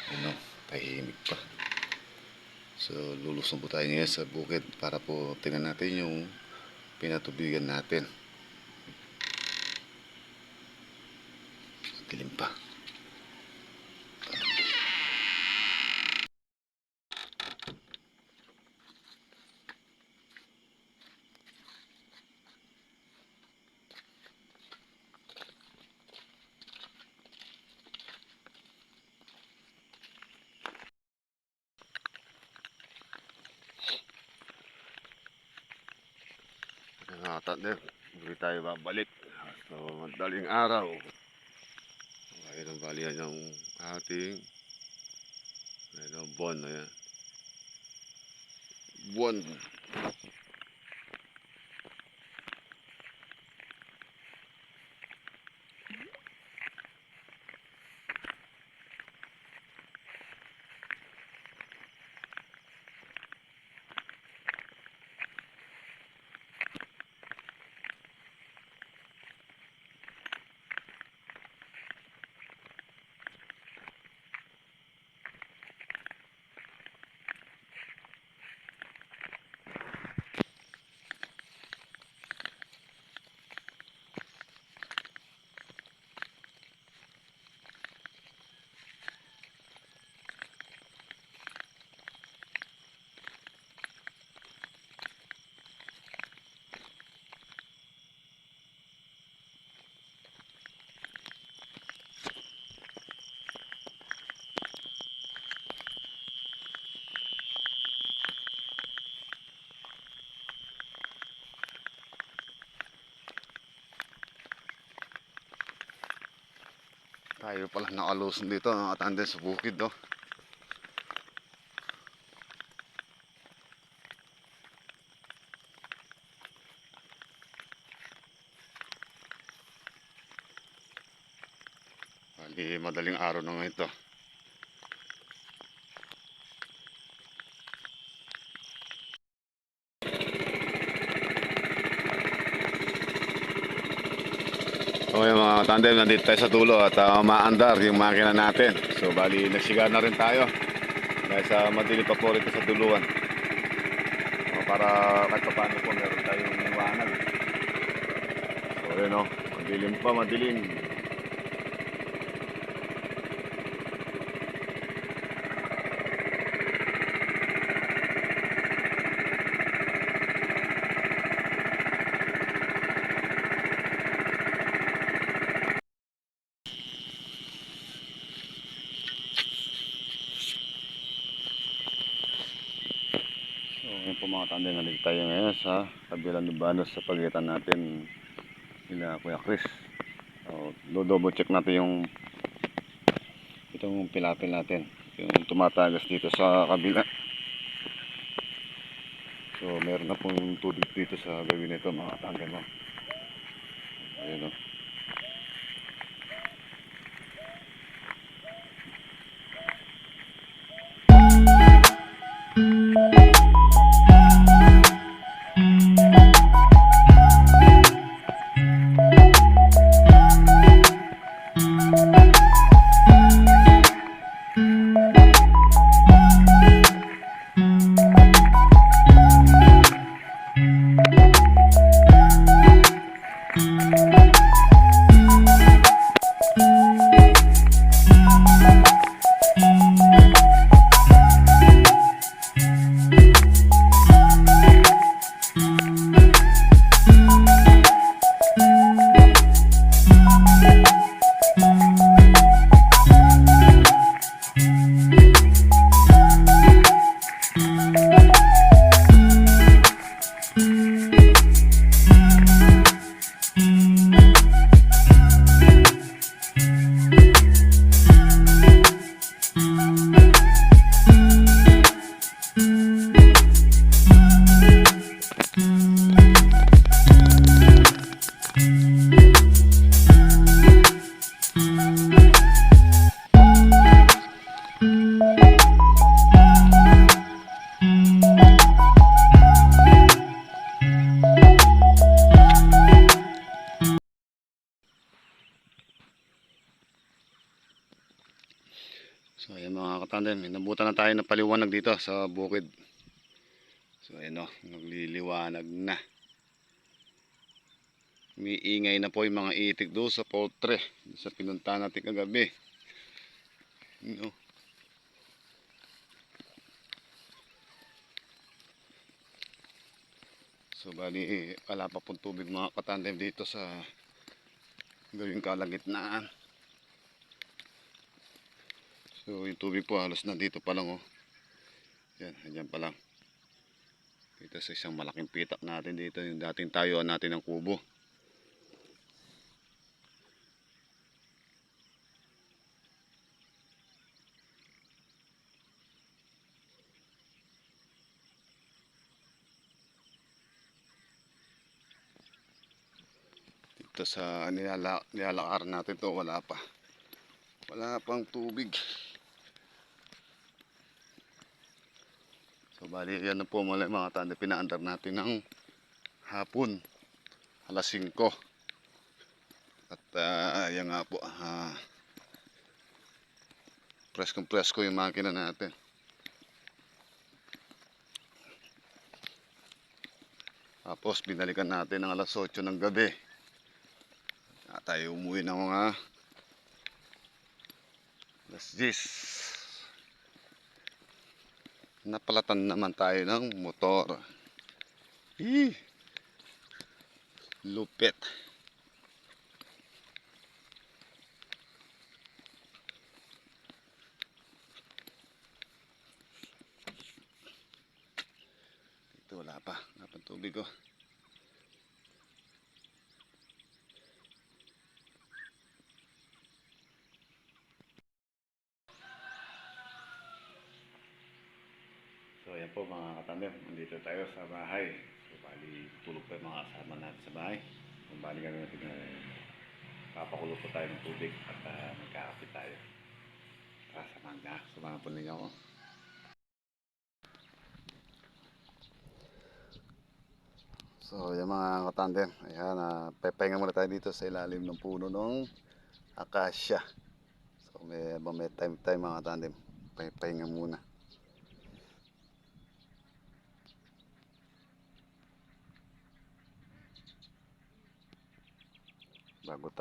Ano, tahimik pa. So lulusong po tayo ngayon sa bukid para po tingnan natin yung pinatubigan natin. Dilim pa. Nakatanda, hindi tayo babalik. So madaling araw. Ayun ang balihan ng ating buwan na yan. Buwan. Tayo pala nakalusong dito, nakatanda sa bukid, no? Bali, madaling araw na ngayon ito. Okay mga tandem, nandito tayo sa dulo at maandar yung makina natin. So bali, nagsiga na rin tayo dahil sa madilim pa po rito sa duluan. Para kahit pa paano po meron tayong iwanag. So yun o, madilim pa, madilim. Ngayon po mga tanda, nandito tayo ngayon sa kabilang Libanos sa pagitan natin nila Kuya Chris. So, double check natin yung itong pilapil natin, yung tumatagas dito sa kabila. So meron na pong tubig dito sa gawin nito mga tanda mo. Ayun o. So ayan mga katandem, inabutan na tayo ng paliwanag dito sa bukid. So ayan o, nagliliwanag na. Umiingay na po yung mga itik doon sa poultry, sa pinunta natin kagabi. No. So bali, wala pa pong tubig mga katandem dito sa gawing kalagitnaan. So yung tubig po halos nandito pa lang oh. Yan, andyan pa lang. Dito sa isang malaking pitak natin dito, yung dating tayuan natin ng kubo. Dito sa nilalakaran natin to, wala pang tubig. So bali yan na po mga tanda, pinaandar natin ng hapon alas 5 at yan nga po, presko yung makina natin. Tapos binalikan natin ng alas 8 ng gabi at tayo umuwi ng mga alas 10. Napalatan naman tayo ng motor. Lupit. Ito wala pa tubig oh. So ayan po mga katandem, nandito tayo sa bahay. So bali tulog pa yung mga kasama natin sa bahay. Kung bali gano'n natin papakulo po tayo ng tubig at magkakape tayo. Samahan po ninyo ako. So yan mga katandem, ayan, papahinga muna tayo dito sa ilalim ng puno ng akasya. So may time mga katandem, papahinga muna. Bago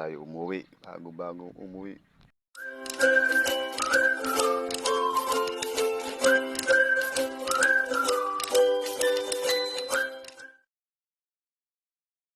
umuwi.